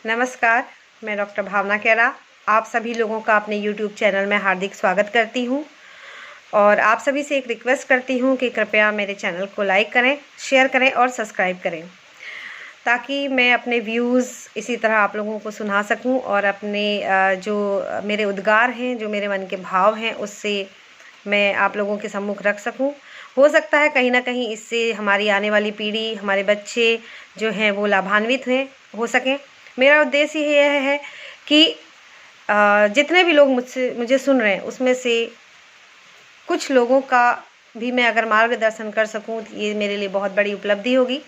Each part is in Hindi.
नमस्कार, मैं डॉक्टर भावना केरा आप सभी लोगों का अपने YouTube चैनल में हार्दिक स्वागत करती हूं और आप सभी से एक रिक्वेस्ट करती हूं कि कृपया मेरे चैनल को लाइक करें, शेयर करें और सब्सक्राइब करें ताकि मैं अपने व्यूज़ इसी तरह आप लोगों को सुना सकूं और अपने जो मेरे उद्गार हैं, जो मेरे मन के भाव हैं, उससे मैं आप लोगों के सम्मुख रख सकूं। हो सकता है कहीं ना कहीं इससे हमारी आने वाली पीढ़ी, हमारे बच्चे जो हैं वो लाभान्वित हो सकें। मेरा उद्देश्य यह है कि जितने भी लोग मुझे सुन रहे हैं उसमें से कुछ लोगों का भी मैं अगर मार्गदर्शन कर सकूं तो ये मेरे लिए बहुत बड़ी उपलब्धि होगी।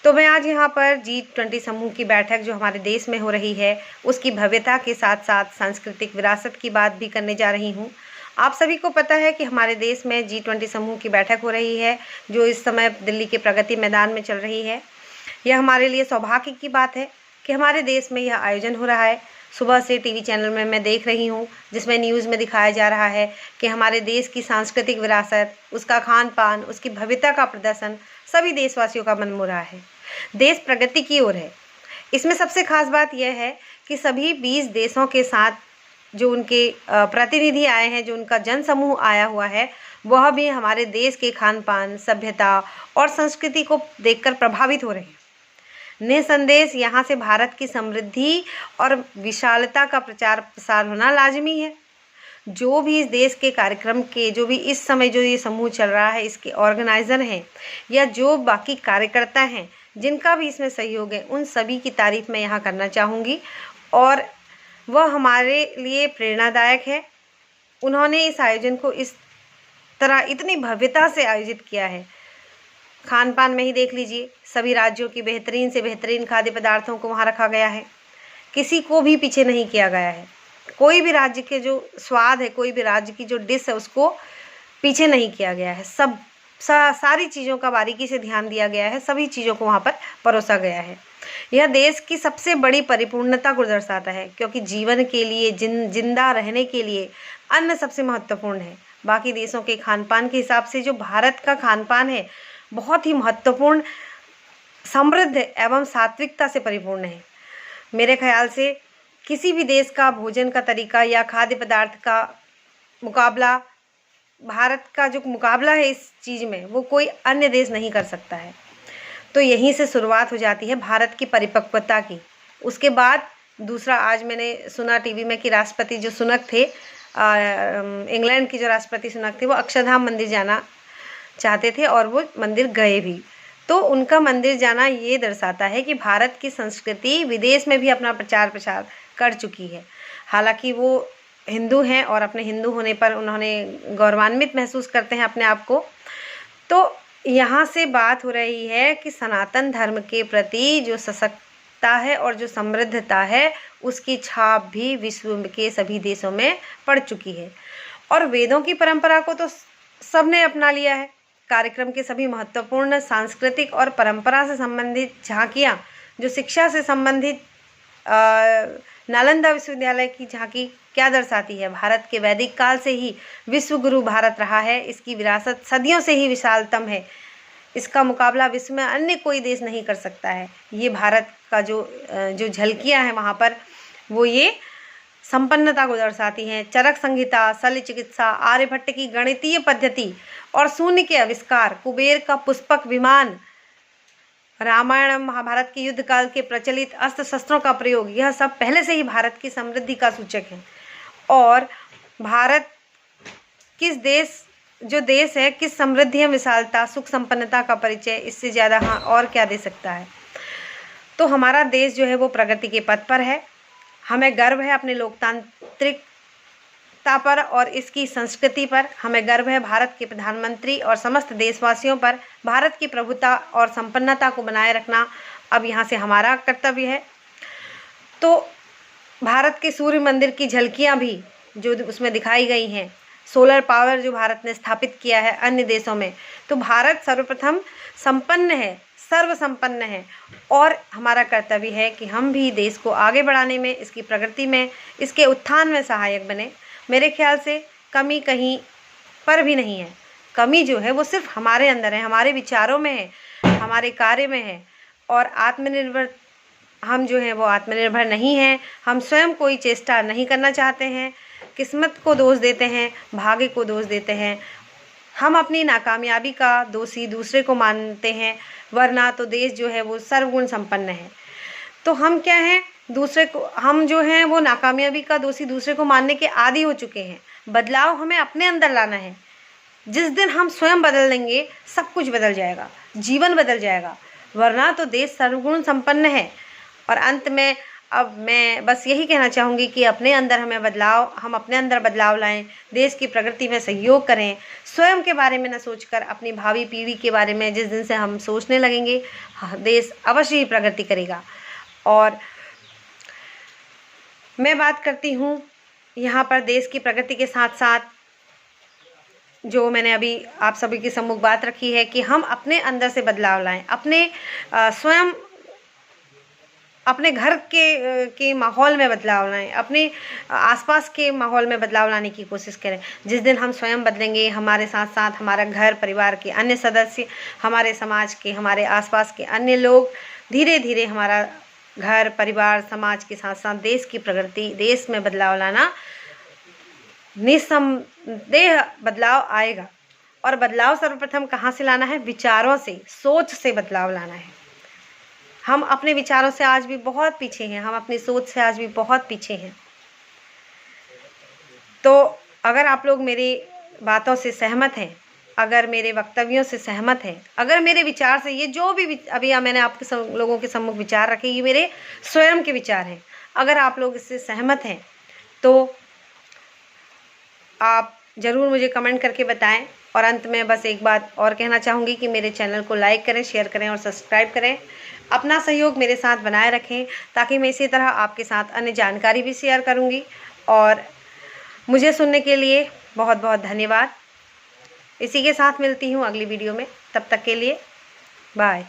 तो मैं आज यहाँ पर G20 समूह की बैठक जो हमारे देश में हो रही है उसकी भव्यता के साथ साथ सांस्कृतिक विरासत की बात भी करने जा रही हूँ। आप सभी को पता है कि हमारे देश में G20 समूह की बैठक हो रही है जो इस समय दिल्ली के प्रगति मैदान में चल रही है। यह हमारे लिए सौभाग्य की बात है कि हमारे देश में यह आयोजन हो रहा है। सुबह से टीवी चैनल में मैं देख रही हूँ जिसमें न्यूज़ में दिखाया जा रहा है कि हमारे देश की सांस्कृतिक विरासत, उसका खान पान, उसकी भव्यता का प्रदर्शन सभी देशवासियों का मन मोह रहा है। देश प्रगति की ओर है। इसमें सबसे खास बात यह है कि सभी 20 देशों के साथ जो उनके प्रतिनिधि आए हैं, जो उनका जन समूह आया हुआ है, वह भी हमारे देश के खान पान, सभ्यता और संस्कृति को देखकर प्रभावित हो रहे हैं। निसंदेह यहाँ से भारत की समृद्धि और विशालता का प्रचार प्रसार होना लाजमी है। जो भी इस देश के कार्यक्रम के, जो भी इस समय जो ये समूह चल रहा है, इसके ऑर्गेनाइज़र हैं या जो बाकी कार्यकर्ता हैं जिनका भी इसमें सहयोग है, उन सभी की तारीफ़ मैं यहाँ करना चाहूँगी और वह हमारे लिए प्रेरणादायक है। उन्होंने इस आयोजन को इस तरह इतनी भव्यता से आयोजित किया है। खान पान में ही देख लीजिए, सभी राज्यों की बेहतरीन से बेहतरीन खाद्य पदार्थों को वहाँ रखा गया है। किसी को भी पीछे नहीं किया गया है। कोई भी राज्य के जो स्वाद है, कोई भी राज्य की जो डिश है, उसको पीछे नहीं किया गया है। सारी चीज़ों का बारीकी से ध्यान दिया गया है। सभी चीज़ों को वहाँ पर परोसा गया है। यह देश की सबसे बड़ी परिपूर्णता को दर्शाता है क्योंकि जीवन के लिए, जिंदा रहने के लिए अन्न सबसे महत्वपूर्ण है। बाकी देशों के खान पान के हिसाब से जो भारत का खान पान है बहुत ही महत्वपूर्ण, समृद्ध एवं सात्विकता से परिपूर्ण है। मेरे ख्याल से किसी भी देश का भोजन का तरीका या खाद्य पदार्थ का मुकाबला, भारत का जो मुकाबला है इस चीज़ में, वो कोई अन्य देश नहीं कर सकता है। तो यहीं से शुरुआत हो जाती है भारत की परिपक्वता की। उसके बाद दूसरा, आज मैंने सुना टीवी में कि राष्ट्रपति जो सुनक थे, इंग्लैंड की जो राष्ट्रपति सुनक थे, वो अक्षरधाम मंदिर जाना चाहते थे और वो मंदिर गए भी। तो उनका मंदिर जाना ये दर्शाता है कि भारत की संस्कृति विदेश में भी अपना प्रचार प्रसार कर चुकी है। हालांकि वो हिंदू हैं और अपने हिंदू होने पर उन्होंने गौरवान्वित महसूस करते हैं अपने आप को। तो यहाँ से बात हो रही है कि सनातन धर्म के प्रति जो सशक्तता है और जो समृद्धता है, उसकी छाप भी विश्व के सभी देशों में पड़ चुकी है और वेदों की परंपरा को तो सबने अपना लिया है। कार्यक्रम के सभी महत्वपूर्ण सांस्कृतिक और परंपरा से संबंधित झांकियाँ, जो शिक्षा से संबंधित नालंदा विश्वविद्यालय की झांकी क्या दर्शाती है, भारत के वैदिक काल से ही विश्व गुरु भारत रहा है। इसकी विरासत सदियों से ही विशालतम है। इसका मुकाबला विश्व में अन्य कोई देश नहीं कर सकता है। ये भारत का जो झलकियाँ हैं वहाँ पर, वो ये संपन्नता को दर्शाती हैं। चरक संहिता, शल्य चिकित्सा, आर्यभट्ट की गणितीय पद्धति और शून्य के आविष्कार, कुबेर का पुष्पक विमान, रामायण महाभारत के युद्ध काल के प्रचलित अस्त्र शस्त्रों का प्रयोग, यह सब पहले से ही भारत की समृद्धि का सूचक है। और भारत जो देश है, किस समृद्धि एवं विशालता, सुख संपन्नता का परिचय इससे ज़्यादा हाँ और क्या दे सकता है। तो हमारा देश जो है वो प्रगति के पथ पर है। हमें गर्व है अपने लोकतांत्रिकता पर और इसकी संस्कृति पर। हमें गर्व है भारत के प्रधानमंत्री और समस्त देशवासियों पर। भारत की प्रभुता और संपन्नता को बनाए रखना अब यहाँ से हमारा कर्तव्य है। तो भारत के सूर्य मंदिर की झलकियाँ भी जो उसमें दिखाई गई हैं, सोलर पावर जो भारत ने स्थापित किया है अन्य देशों में, तो भारत सर्वप्रथम संपन्न है, सर्वसंपन्न है और हमारा कर्तव्य है कि हम भी देश को आगे बढ़ाने में, इसकी प्रगति में, इसके उत्थान में सहायक बने। मेरे ख्याल से कमी कहीं पर भी नहीं है। कमी जो है वो सिर्फ हमारे अंदर है, हमारे विचारों में है, हमारे कार्य में है। और आत्मनिर्भर हम जो हैं वो आत्मनिर्भर नहीं हैं, हम स्वयं कोई चेष्टा नहीं करना चाहते हैं, किस्मत को दोष देते हैं, भाग्य को दोष देते हैं, हम अपनी नाकामयाबी का दोषी दूसरे को मानते हैं, वरना तो देश जो है वो सर्वगुण संपन्न है। तो हम क्या हैं, दूसरे को, हम जो हैं वो नाकामयाबी का दोषी दूसरे को मानने के आदी हो चुके हैं। बदलाव हमें अपने अंदर लाना है। जिस दिन हम स्वयं बदल लेंगे सब कुछ बदल जाएगा, जीवन बदल जाएगा, वरना तो देश सर्वगुण संपन्न है। और अंत में अब मैं बस यही कहना चाहूँगी कि हम अपने अंदर बदलाव लाएं, देश की प्रगति में सहयोग करें, स्वयं के बारे में न सोचकर अपनी भावी पीढ़ी के बारे में जिस दिन से हम सोचने लगेंगे, देश अवश्य ही प्रगति करेगा। और मैं बात करती हूँ यहाँ पर देश की प्रगति के साथ साथ जो मैंने अभी आप सभी के सम्मुख बात रखी है कि हम अपने अंदर से बदलाव लाएं, अपने स्वयं अपने घर के माहौल में बदलाव लाएं, अपने आसपास के माहौल में बदलाव लाने की कोशिश करें। जिस दिन हम स्वयं बदलेंगे, हमारे साथ साथ हमारा घर परिवार के अन्य सदस्य, हमारे समाज के, हमारे आसपास के अन्य लोग, धीरे धीरे हमारा घर परिवार समाज के साथ साथ देश की प्रगति, देश में बदलाव लाना, निस्संदेह बदलाव आएगा। और बदलाव सर्वप्रथम कहाँ से लाना है? विचारों से, सोच से बदलाव लाना है। हम अपने विचारों से आज भी बहुत पीछे हैं, हम अपनी सोच से आज भी बहुत पीछे हैं। तो अगर आप लोग मेरी बातों से सहमत हैं, अगर मेरे वक्तव्यों से सहमत हैं, अगर मेरे विचार से, ये जो भी अभी मैंने आपके लोगों के सम्मुख विचार रखे, ये मेरे स्वयं के विचार हैं, अगर आप लोग इससे सहमत हैं तो आप ज़रूर मुझे कमेंट करके बताएं। और अंत में बस एक बात और कहना चाहूँगी कि मेरे चैनल को लाइक करें, शेयर करें और सब्सक्राइब करें। अपना सहयोग मेरे साथ बनाए रखें ताकि मैं इसी तरह आपके साथ अन्य जानकारी भी शेयर करूँगी। और मुझे सुनने के लिए बहुत बहुत धन्यवाद। इसी के साथ मिलती हूँ अगली वीडियो में, तब तक के लिए बाय।